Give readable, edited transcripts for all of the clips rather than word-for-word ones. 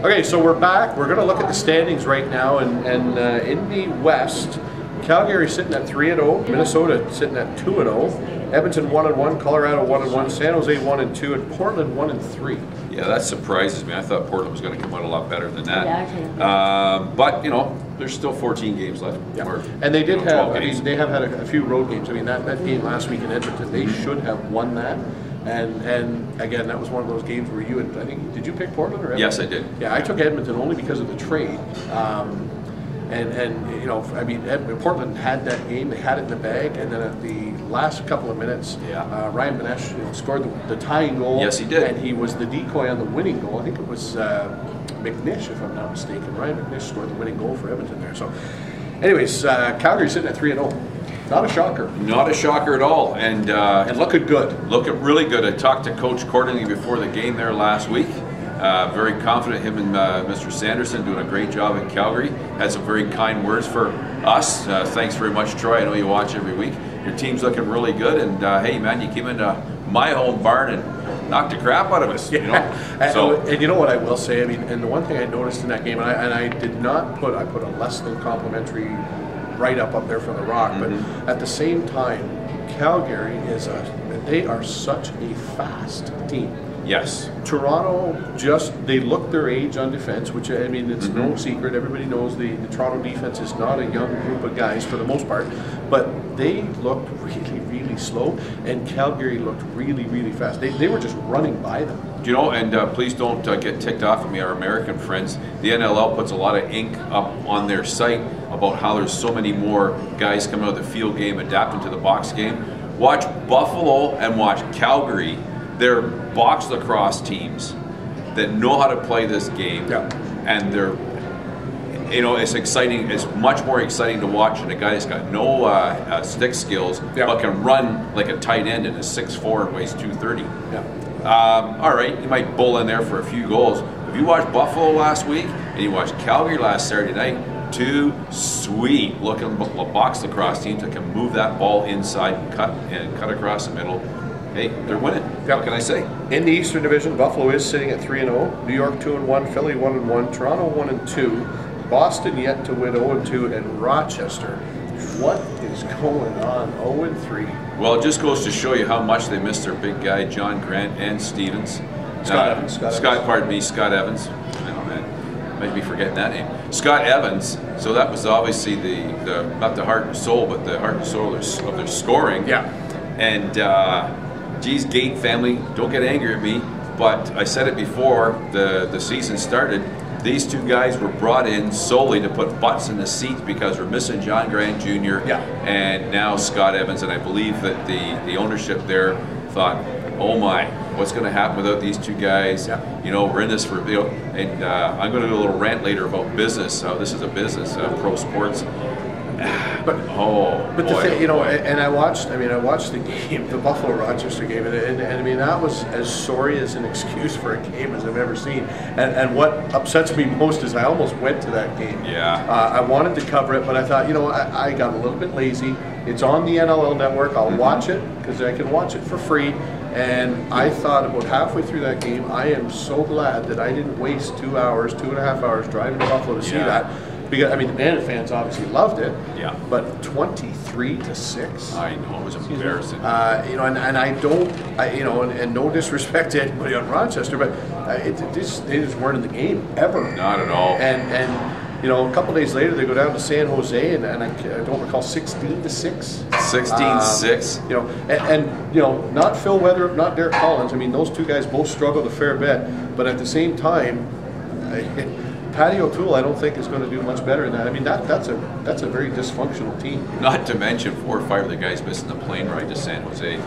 Okay, so we're back. We're going to look at the standings right now, and in the West, Calgary sitting at 3-0, Minnesota sitting at 2-0, Edmonton 1-1, Colorado 1-1, San Jose 1-2, and Portland 1-3. Yeah, that surprises me. I thought Portland was going to come out a lot better than that. But you know, there's still 14 games left. Yeah. Or, and they did have. I games. mean, they have had a few road games. I mean, that game last week in Edmonton, they should have won that. And again, that was one of those games where you and I think, did you pick Portland or Edmonton? Yes, I did. Yeah, I took Edmonton only because of the trade. And you know, I mean, Portland had that game. They had it in the bag, and then at the last couple of minutes, Ryan Benesh scored the tying goal. Yes, he did. And he was the decoy on the winning goal. I think it was McNish, if I'm not mistaken. Ryan McNish scored the winning goal for Edmonton there. So, anyways, Calgary's sitting at 3-0. Not a shocker. Not a shocker at all, and looking good. Looking really good. I talked to Coach Courtney before the game there last week. Very confident him and Mr. Sanderson doing a great job in Calgary. Had some very kind words for us. Thanks very much, Troy. I know you watch every week. Your team's looking really good, and hey, man, you came into my home barn and knocked the crap out of us. You know. And you know what I will say? I mean, and the one thing I noticed in that game, and I did not put, I put a less than complimentary write-up up there from the Rock, but at the same time, Calgary they are such a fast team. Yes. Toronto they look their age on defense, which I mean, it's no secret. Everybody knows the Toronto defense is not a young group of guys for the most part, but they looked really, really slow, and Calgary looked really, really fast. They were just running by them. You know, and please don't get ticked off of me, our American friends. The NLL puts a lot of ink up on their site about how there's so many more guys coming out of the field game, adapting to the box game. Watch Buffalo and watch Calgary. They're box lacrosse teams that know how to play this game, and they're, you know, it's exciting. It's much more exciting to watch than a guy that's got no stick skills, but can run like a tight end and is 6'4" and weighs 230. All right, you might bull in there for a few goals. If you watched Buffalo last week and you watched Calgary last Saturday night, two sweet looking box lacrosse teams that can move that ball inside and cut across the middle. Hey, they're winning. What can I say? In the Eastern Division, Buffalo is sitting at 3-0. New York 2-1, Philly 1-1, Toronto 1-2, Boston yet to win 0-2, and Rochester. What is going on? 0-3. Well, it just goes to show you how much they miss their big guy, John Grant and Stevens. Scott Evans. Scott Evans. Oh man, might be forgetting that name. Scott Evans. So that was obviously the not the heart and soul, but the heart and soul of their scoring. Yeah. And geez, Gate family, don't get angry at me, but I said it before the season started. These two guys were brought in solely to put butts in the seats because we're missing John Grant Jr. And now Scott Evans, and I believe that the ownership there thought, oh my, what's going to happen without these two guys? You know, we're in this for, you know, and I'm going to do a little rant later about business. This is a business, pro sports. But the thing, you know, and I watched the game, the Buffalo Rochester game, and I mean, that was as sorry as an excuse for a game as I've ever seen. And what upsets me most is I almost went to that game. I wanted to cover it, but I thought, you know, I got a little bit lazy. It's on the NLL network. I'll watch it because I can watch it for free. And I thought about halfway through that game, I am so glad that I didn't waste 2 hours, 2.5 hours driving to Buffalo to see that. Because I mean, the Bandit fans obviously loved it. But 23-6. I know, it was embarrassing. You know, and I don't, you know, and no disrespect to anybody on Rochester, but they just weren't in the game ever. Not at all. And you know, a couple days later, they go down to San Jose, and I don't recall 16-6. 16-6. You know, and you know, not Phil Weatherup, not Derek Collins. I mean, those two guys both struggled a fair bit, but at the same time. Patty O'Toole, I don't think is going to do much better than that. I mean, that's a very dysfunctional team. Not to mention 4 or 5 of the guys missing the plane ride to San Jose.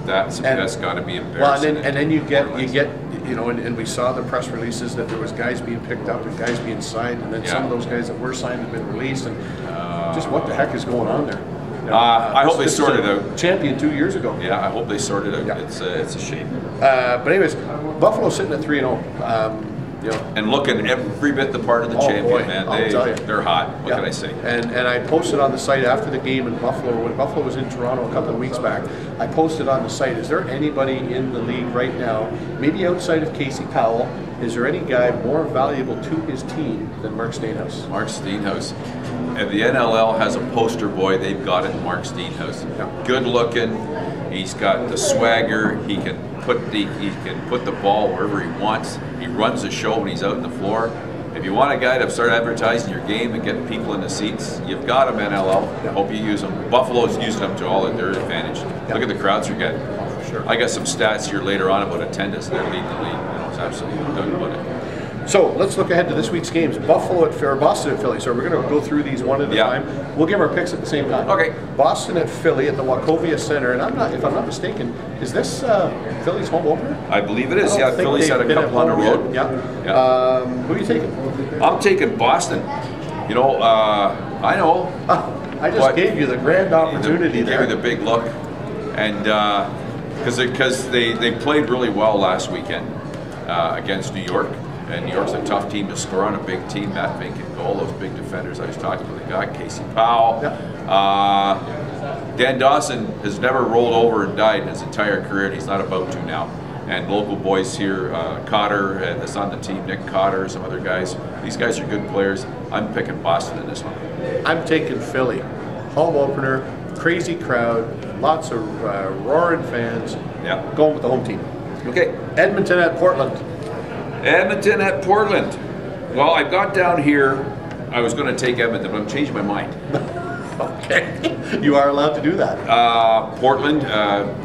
That's got to be embarrassing. Well, and then you get you know, and we saw the press releases that there was guys being picked up and guys being signed, and then some of those guys that were signed have been released, and just what the heck is going on there? You know, I hope they sort it out. Champion 2 years ago. I hope they sort it out. It's a shame. But anyways, Buffalo's sitting at 3-0. and looking every bit the part of the champion, boy, man. I'll tell you. They're hot. What can I say? And I posted on the site after the game in Buffalo, when Buffalo was in Toronto a couple of weeks back, I posted on the site, is there anybody in the league right now, maybe outside of Casey Powell, is there any guy more valuable to his team than Mark Steenhouse? Mark Steenhouse. If the NLL has a poster boy, they've got it in Mark Steenhouse. Yeah. Good looking, he's got the swagger, he can put the ball wherever he wants. He runs the show when he's out on the floor. If you want a guy to start advertising your game and getting people in the seats, you've got him, NLL. Yeah. Hope you use them. Buffalo's using them to all of their advantage. Yeah. Look at the crowds you're getting. Oh, for sure. I got some stats here later on about attendance. They're leading the league. It's absolutely no doubt about it. So let's look ahead to this week's games. Boston at Philly. So we're going to go through these one at a time. We'll give our picks at the same time. Okay. Boston at Philly at the Wachovia Center, and if I'm not mistaken, is this Philly's home opener? I believe it is. Yeah, Philly's had a couple on the road. Yeah. Who are you taking? I'm taking Boston. I know. I just gave you the grand opportunity there. Gave you the big look, and because they played really well last weekend against New York. And New York's a tough team to score on, a big team. Matt Vink and goal, those big defenders I was talking to. They got Casey Powell. Yep. Dan Dawson has never rolled over and died in his entire career, and he's not about to now. And local boys here, Cotter, that's on the team, Nick Cotter, some other guys. These guys are good players. I'm picking Boston in this one. I'm taking Philly. Home opener, crazy crowd, lots of roaring fans. Yeah. Going with the home team. Okay. Edmonton at Portland. Edmonton at Portland. Well, I've got down here, I was going to take Edmonton, but I'm changing my mind. Okay. You are allowed to do that. Portland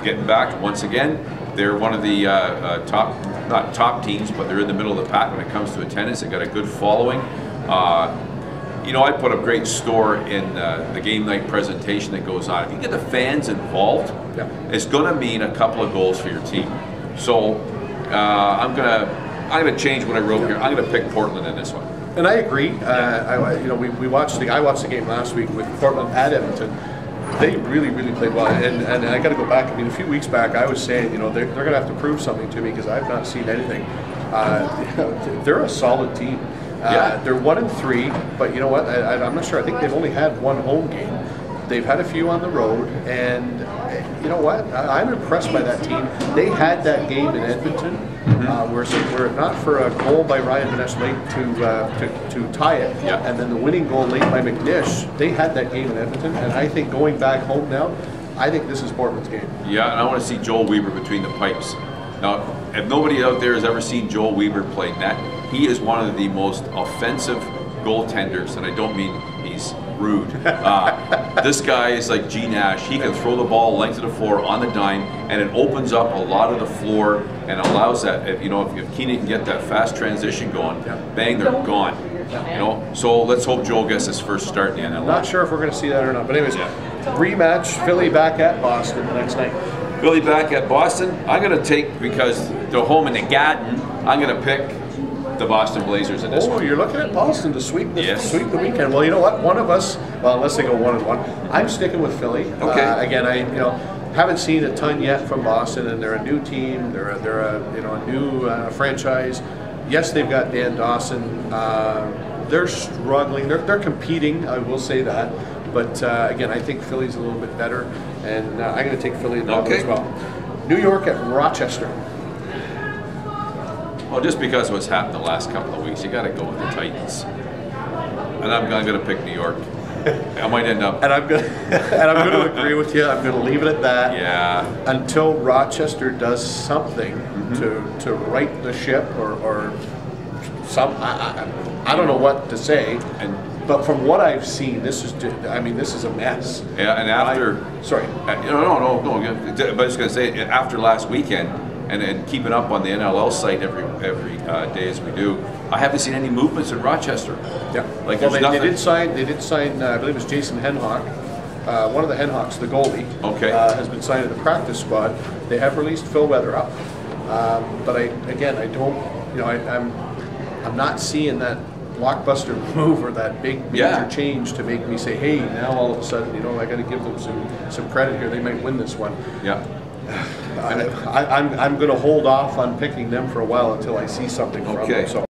getting back once again. They're one of the not top teams, but they're in the middle of the pack when it comes to attendance. They've got a good following. I put a great store in the game night presentation that goes on. If you get the fans involved, it's going to mean a couple of goals for your team. So I'm going to change what I wrote here. I'm going to pick Portland in this one. And I agree. I watched the game last week with Portland at Edmonton. They really, really played well. And I got to go back. I mean, a few weeks back, I was saying, they're going to have to prove something to me because I've not seen anything. They're a solid team. They're 1-3, but you know what? I'm not sure. I think they've only had one home game. They've had a few on the road, and you know what? I'm impressed by that team. They had that game in Edmonton, were it not for a goal by Ryan Benesh late to tie it, and then the winning goal late by McNish, they had that game in Edmonton, and I think going back home now, I think this is Portland's game. Yeah, and I want to see Joel Weber between the pipes. Now, if nobody out there has ever seen Joel Weber play net, he is one of the most offensive goaltenders, and I don't mean he's rude. This guy is like G Nash. He can throw the ball length of the floor on the dime, and it opens up a lot of the floor and allows that. If Keenan can get that fast transition going, bang, they're gone. So let's hope Joel gets his first start in the NLL. Not sure if we're going to see that or not, but anyways, rematch. Philly back at Boston the next night. Philly back at Boston. I'm going to take, because they're home in the Garden, I'm going to pick the Boston Blazers in this one. You're looking at Boston to sweep the weekend. Well, you know what? One of us, unless they go 1-1, I'm sticking with Philly. Okay. Again, I haven't seen a ton yet from Boston, and they're a new team. They're a new franchise. Yes, they've got Dan Dawson. They're struggling. They're competing. I will say that. But again, I think Philly's a little bit better, and I'm going to take Philly in that one as well. New York at Rochester. Well, just because of what's happened the last couple of weeks, you got to go with the Titans. And I'm going to pick New York. I might end up. And I'm going to agree with you. I'm going to leave it at that. Yeah. Until Rochester does something to right the ship or some. I don't know what to say. But from what I've seen, this is a mess. Yeah, and after. No. But I was going to say, after last weekend, and keeping up on the NLL site every day as we do, I haven't seen any movements in Rochester. Yeah. Like they did sign. I believe it was Jason Henhock, one of the Henhocks, the goalie. Okay. Has been signed to the practice squad. They have released Phil Weatherup, but I'm not seeing that blockbuster move or that big major change to make me say, hey, now all of a sudden, I got to give them some credit here. They might win this one. Yeah. I'm going to hold off on picking them for a while until I see something from them. So